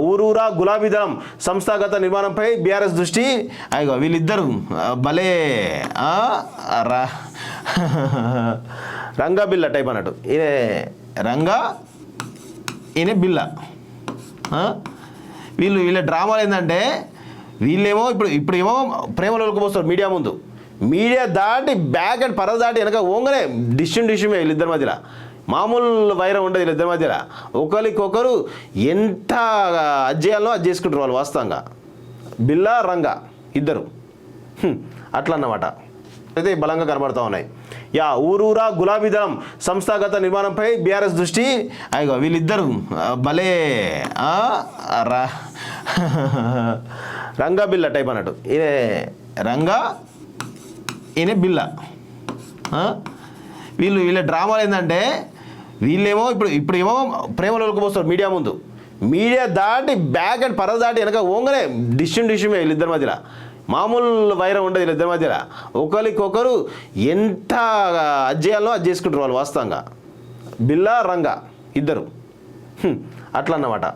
ఊరూరా గులాబీ దళం సంస్థాగత నిర్మాణంపై బీఆర్ఎస్ దృష్టి. అయ్యో వీళ్ళిద్దరు భలే రంగా బిల్ల టైప్ అన్నట్టు. ఈయన రంగా, ఈయన బిల్ల. వీళ్ళ డ్రామాలు ఏంటంటే వీళ్ళేమో ఇప్పుడేమో ప్రేమలోకి పోస్తారు మీడియా ముందు. మీడియా దాటి బ్యాక్ అండ్ పరద దాటి వెనక ఓంగనే డిష్యుమే వీళ్ళిద్దరి మధ్యలో. మామూలు వైరం ఉండదు వీళ్ళిద్దరి మధ్యలో. ఒకరికొకరు ఎంత అజ్జేయాలో అది చేసుకుంటారు వాళ్ళు వాస్తవంగా. బిల్లా రంగా ఇద్దరు అట్లా అన్నమాట. అయితే బలంగా కనబడుతూ ఉన్నాయి. ఊరూరా గులాబీ దళం సంస్థాగత నిర్మాణంపై బీఆర్ఎస్ దృష్టి. అయ్యో వీళ్ళిద్దరు భలే రంగా బిల్ల టైప్ అన్నట్టు. ఈయన రంగా, ఈయన బిల్ల. వీళ్ళ డ్రామాలు ఏంటంటే వీళ్ళేమో ఇప్పుడేమో ప్రేమలోకి పోస్తారు మీడియా ముందు. మీడియా దాటి బ్యాక్ అండ్ పరద దాటి వెనక ఓంగనే డిష్యుమే వీళ్ళిద్దరి మధ్యలో. మామూలు వైరం ఉండదు వీళ్ళిద్దరి మధ్యలో. ఒకరికొకరు ఎంత అజ్జేయాలో అది చేసుకుంటారు వాళ్ళు వాస్తవంగా. బిల్లా రంగా ఇద్దరు అట్లా అన్నమాట.